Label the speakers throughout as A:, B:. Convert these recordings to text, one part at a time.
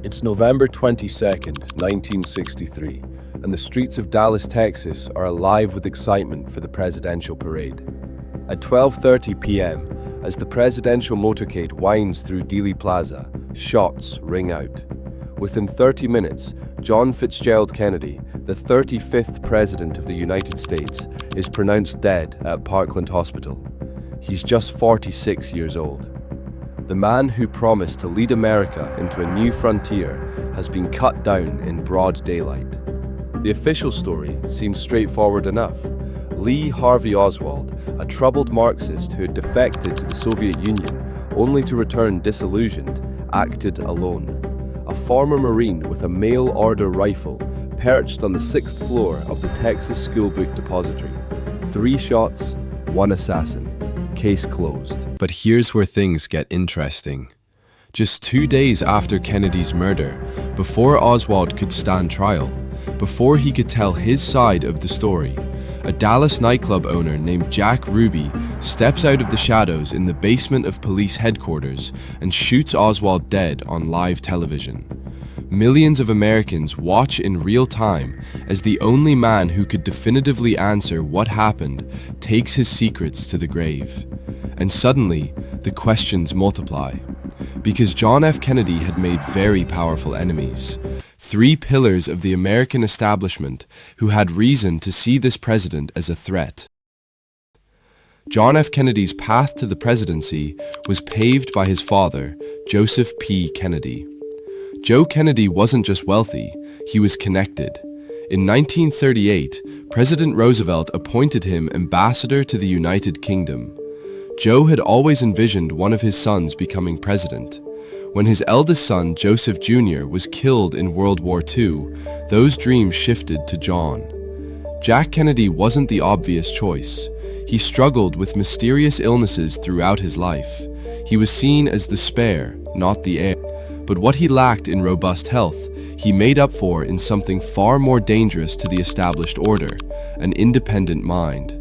A: It's November 22nd, 1963, and the streets of Dallas, Texas are alive with excitement for the presidential parade. At 12:30 p.m., as the presidential motorcade winds through Dealey Plaza, shots ring out. Within 30 minutes, John Fitzgerald Kennedy, the 35th President of the United States, is pronounced dead at Parkland Hospital. He's just 46 years old. The man who promised to lead America into a new frontier has been cut down in broad daylight. The official story seems straightforward enough. Lee Harvey Oswald, a troubled Marxist who had defected to the Soviet Union only to return disillusioned, acted alone. A former Marine with a mail-order rifle perched on the 6th floor of the Texas Schoolbook Depository. 3 shots, 1 assassin. Case closed. But here's where things get interesting. Just 2 days after Kennedy's murder, before Oswald could stand trial, before he could tell his side of the story, a Dallas nightclub owner named Jack Ruby steps out of the shadows in the basement of police headquarters and shoots Oswald dead on live television. Millions of Americans watch in real time as the only man who could definitively answer what happened takes his secrets to the grave. And suddenly, the questions multiply. Because John F. Kennedy had made very powerful enemies. 3 pillars of the American establishment who had reason to see this president as a threat. John F. Kennedy's path to the presidency was paved by his father, Joseph P. Kennedy. Joe Kennedy wasn't just wealthy, he was connected. In 1938, President Roosevelt appointed him ambassador to the United Kingdom. Joe had always envisioned one of his sons becoming president. When his eldest son, Joseph Jr., was killed in World War II, those dreams shifted to John. Jack Kennedy wasn't the obvious choice. He struggled with mysterious illnesses throughout his life. He was seen as the spare, not the heir. But what he lacked in robust health, he made up for in something far more dangerous to the established order, an independent mind.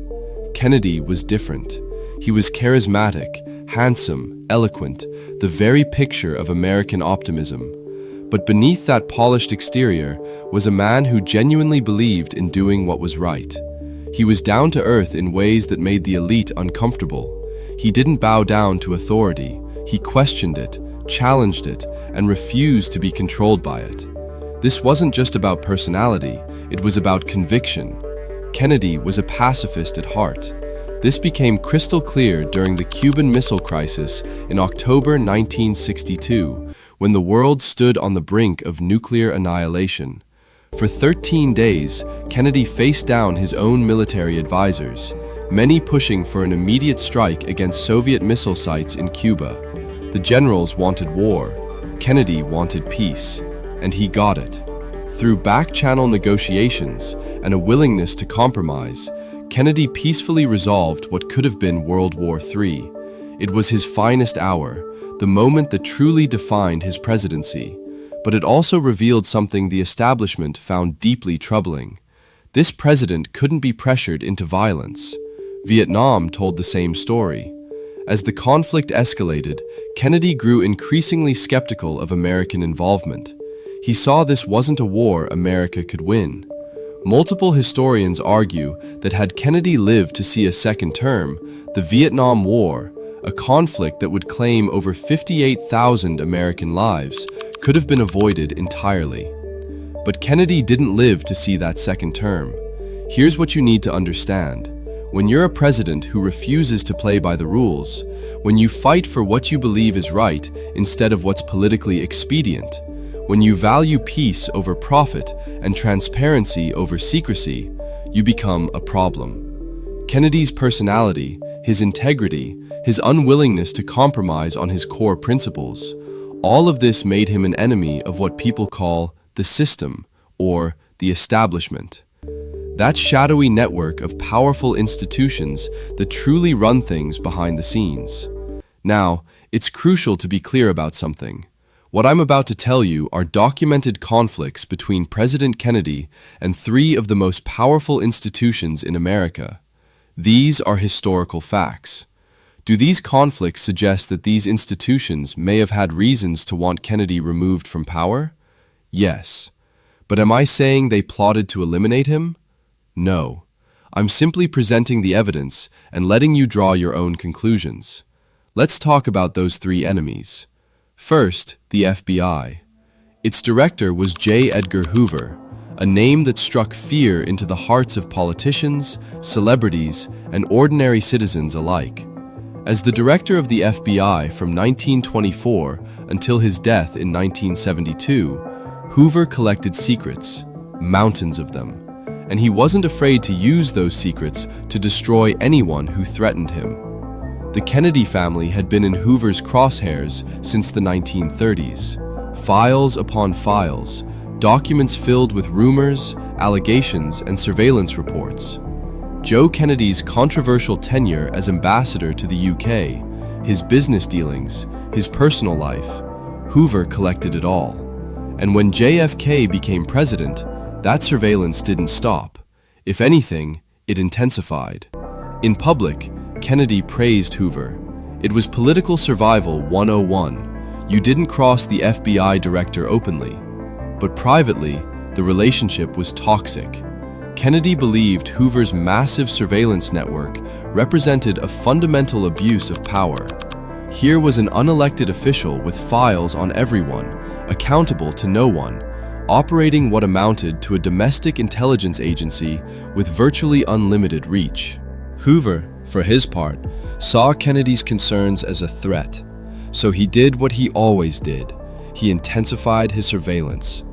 A: Kennedy was different. He was charismatic, handsome, eloquent, the very picture of American optimism. But beneath that polished exterior was a man who genuinely believed in doing what was right. He was down to earth in ways that made the elite uncomfortable. He didn't bow down to authority. He questioned it, challenged it, and refused to be controlled by it. This wasn't just about personality, it was about conviction. Kennedy was a pacifist at heart. This became crystal clear during the Cuban Missile Crisis in October 1962, when the world stood on the brink of nuclear annihilation. For 13 days, Kennedy faced down his own military advisors, many pushing for an immediate strike against Soviet missile sites in Cuba. The generals wanted war, Kennedy wanted peace, and he got it. Through back-channel negotiations and a willingness to compromise, Kennedy peacefully resolved what could have been World War III. It was his finest hour, the moment that truly defined his presidency, but it also revealed something the establishment found deeply troubling. This president couldn't be pressured into violence. Vietnam told the same story. As the conflict escalated, Kennedy grew increasingly skeptical of American involvement. He saw this wasn't a war America could win. Multiple historians argue that had Kennedy lived to see a second term, the Vietnam War, a conflict that would claim over 58,000 American lives, could have been avoided entirely. But Kennedy didn't live to see that second term. Here's what you need to understand. When you're a president who refuses to play by the rules, when you fight for what you believe is right instead of what's politically expedient, when you value peace over profit and transparency over secrecy, you become a problem. Kennedy's personality, his integrity, his unwillingness to compromise on his core principles, all of this made him an enemy of what people call the system or the establishment. That shadowy network of powerful institutions that truly run things behind the scenes. Now, it's crucial to be clear about something. What I'm about to tell you are documented conflicts between President Kennedy and 3 of the most powerful institutions in America. These are historical facts. Do these conflicts suggest that these institutions may have had reasons to want Kennedy removed from power? Yes. But am I saying they plotted to eliminate him? No. I'm simply presenting the evidence and letting you draw your own conclusions. Let's talk about those three enemies. First, the FBI. Its director was J. Edgar Hoover, a name that struck fear into the hearts of politicians, celebrities, and ordinary citizens alike. As the director of the FBI from 1924 until his death in 1972, Hoover collected secrets, mountains of them, and he wasn't afraid to use those secrets to destroy anyone who threatened him. The Kennedy family had been in Hoover's crosshairs since the 1930s. Files upon files, documents filled with rumors, allegations, and surveillance reports. Joe Kennedy's controversial tenure as ambassador to the UK, his business dealings, his personal life, Hoover collected it all. And when JFK became president, that surveillance didn't stop. If anything, it intensified. In public, Kennedy praised Hoover. It was political survival 101. You didn't cross the FBI director openly. But privately, the relationship was toxic. Kennedy believed Hoover's massive surveillance network represented a fundamental abuse of power. Here was an unelected official with files on everyone, accountable to no one, operating what amounted to a domestic intelligence agency with virtually unlimited reach. Hoover, for his part, saw Kennedy's concerns as a threat, so he did what he always did. He intensified his surveillance.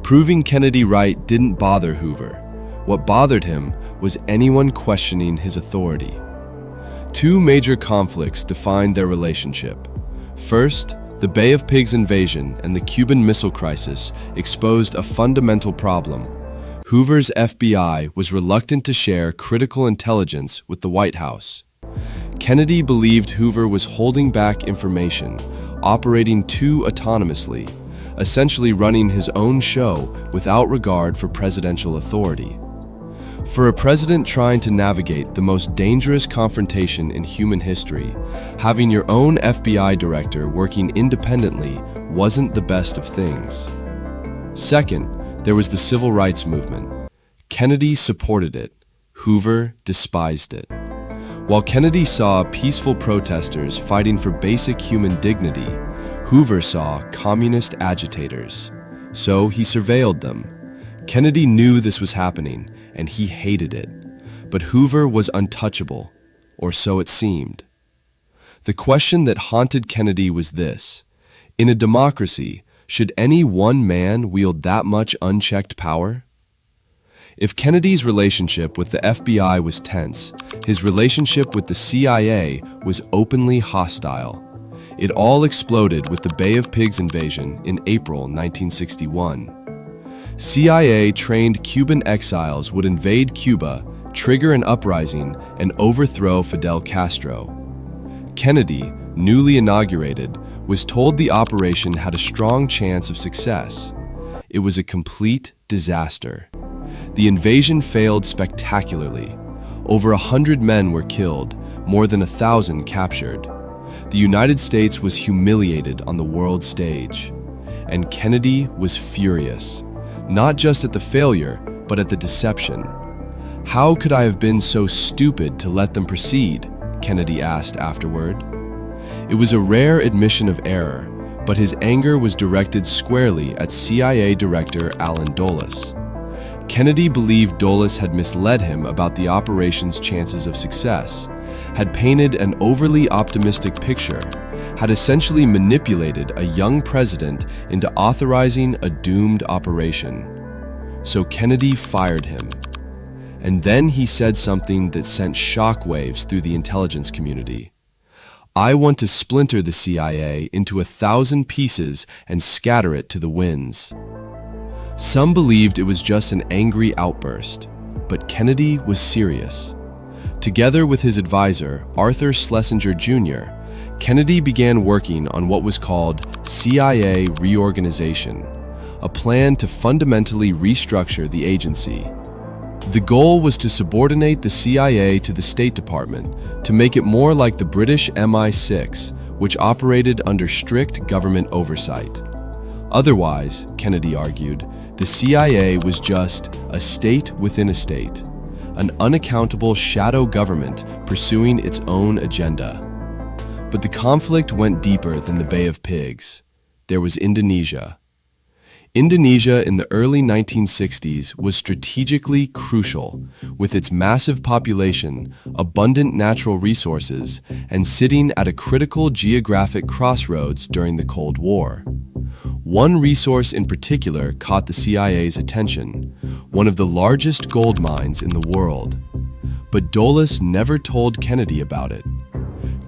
A: Proving Kennedy right didn't bother Hoover. What bothered him was anyone questioning his authority. Two major conflicts defined their relationship. First, the Bay of Pigs invasion and the Cuban Missile Crisis exposed a fundamental problem. Hoover's FBI was reluctant to share critical intelligence with the White House. Kennedy believed Hoover was holding back information, operating too autonomously, essentially running his own show without regard for presidential authority. For a president trying to navigate the most dangerous confrontation in human history, having your own FBI director working independently wasn't the best of things. Second, there was the civil rights movement. Kennedy supported it. Hoover despised it. While Kennedy saw peaceful protesters fighting for basic human dignity, Hoover saw communist agitators. So he surveilled them. Kennedy knew this was happening, and he hated it. But Hoover was untouchable, or so it seemed. The question that haunted Kennedy was this: in a democracy, should any one man wield that much unchecked power? If Kennedy's relationship with the FBI was tense, his relationship with the CIA was openly hostile. It all exploded with the Bay of Pigs invasion in April 1961. CIA-trained Cuban exiles would invade Cuba, trigger an uprising, and overthrow Fidel Castro. Kennedy, newly inaugurated, was told the operation had a strong chance of success. It was a complete disaster. The invasion failed spectacularly. Over 100 men were killed, more than 1,000 captured. The United States was humiliated on the world stage. And Kennedy was furious, not just at the failure, but at the deception. "How could I have been so stupid to let them proceed?" Kennedy asked afterward. It was a rare admission of error, but his anger was directed squarely at CIA Director Allen Dulles. Kennedy believed Dulles had misled him about the operation's chances of success, had painted an overly optimistic picture, had essentially manipulated a young president into authorizing a doomed operation. So Kennedy fired him. And then he said something that sent shockwaves through the intelligence community. "I want to splinter the CIA into 1,000 pieces and scatter it to the winds." Some believed it was just an angry outburst, but Kennedy was serious. Together with his advisor, Arthur Schlesinger Jr., Kennedy began working on what was called CIA reorganization, a plan to fundamentally restructure the agency. The goal was to subordinate the CIA to the State Department to make it more like the British MI6, which operated under strict government oversight. Otherwise, Kennedy argued, the CIA was just a state within a state, an unaccountable shadow government pursuing its own agenda. But the conflict went deeper than the Bay of Pigs. There was Indonesia. Indonesia in the early 1960s was strategically crucial, with its massive population, abundant natural resources, and sitting at a critical geographic crossroads during the Cold War. One resource in particular caught the CIA's attention, one of the largest gold mines in the world. But Dulles never told Kennedy about it.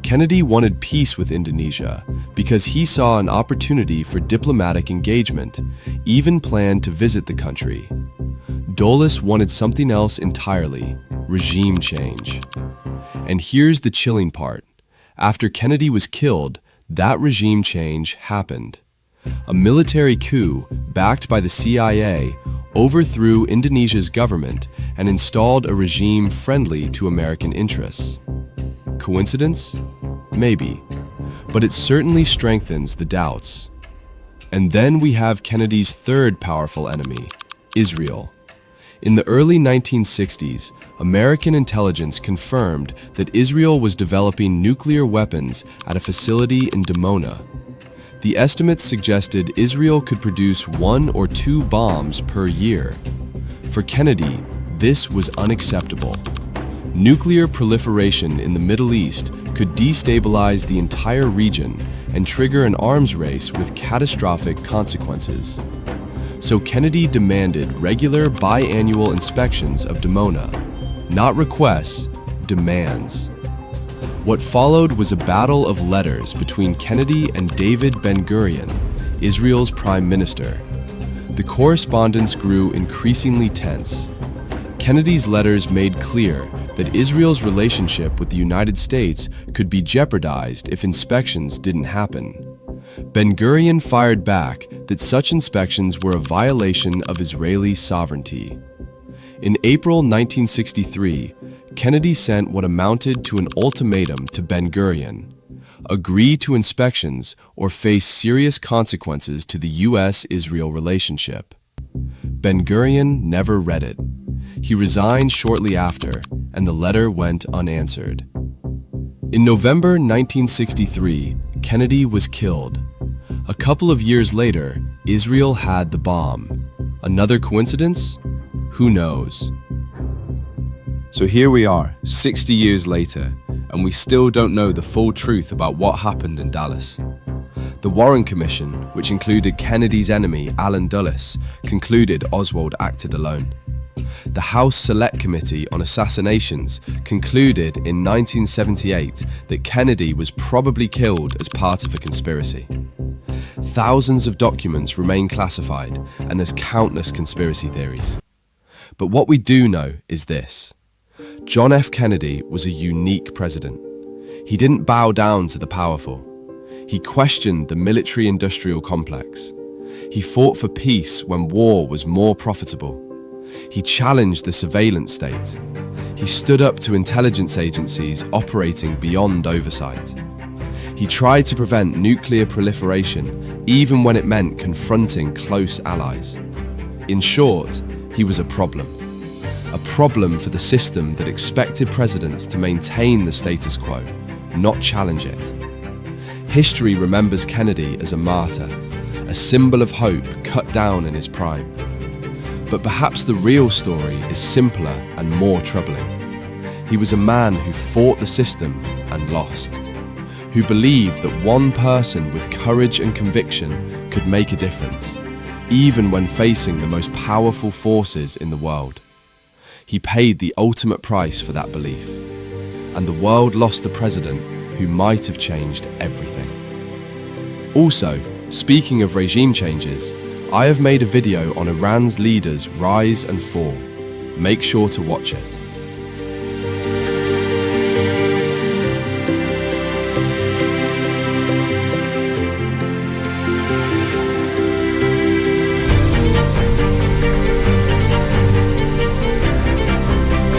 A: Kennedy wanted peace with Indonesia because he saw an opportunity for diplomatic engagement, even planned to visit the country. Dulles wanted something else entirely, regime change. And here's the chilling part. After Kennedy was killed, that regime change happened. A military coup, backed by the CIA, overthrew Indonesia's government and installed a regime friendly to American interests. Coincidence? Maybe. But it certainly strengthens the doubts. And then we have Kennedy's third powerful enemy, Israel. In the early 1960s, American intelligence confirmed that Israel was developing nuclear weapons at a facility in Dimona. The estimates suggested Israel could produce 1 or 2 bombs per year. For Kennedy, this was unacceptable. Nuclear proliferation in the Middle East could destabilize the entire region and trigger an arms race with catastrophic consequences. So Kennedy demanded regular biannual inspections of Dimona, not requests, demands. What followed was a battle of letters between Kennedy and David Ben-Gurion, Israel's prime minister. The correspondence grew increasingly tense. Kennedy's letters made clear that Israel's relationship with the United States could be jeopardized if inspections didn't happen. Ben-Gurion fired back that such inspections were a violation of Israeli sovereignty. In April 1963, Kennedy sent what amounted to an ultimatum to Ben-Gurion: agree to inspections or face serious consequences to the U.S.-Israel relationship. Ben-Gurion never read it. He resigned shortly after, and the letter went unanswered. In November 1963, Kennedy was killed. A couple of years later, Israel had the bomb. Another coincidence? Who knows?
B: So here we are, 60 years later, and we still don't know the full truth about what happened in Dallas. The Warren Commission, which included Kennedy's enemy Allen Dulles, concluded Oswald acted alone. The House Select Committee on Assassinations concluded in 1978 that Kennedy was probably killed as part of a conspiracy. Thousands of documents remain classified, and there's countless conspiracy theories. But what we do know is this: John F. Kennedy was a unique president. He didn't bow down to the powerful. He questioned the military-industrial complex. He fought for peace when war was more profitable. He challenged the surveillance state. He stood up to intelligence agencies operating beyond oversight. He tried to prevent nuclear proliferation, even when it meant confronting close allies. In short, he was a problem for the system that expected presidents to maintain the status quo, not challenge it. History remembers Kennedy as a martyr, a symbol of hope cut down in his prime. But perhaps the real story is simpler and more troubling. He was a man who fought the system and lost, who believed that one person with courage and conviction could make a difference, even when facing the most powerful forces in the world. He paid the ultimate price for that belief, and the world lost a president who might have changed everything. Also, speaking of regime changes, I have made a video on Iran's leaders' rise and fall. Make sure to watch it.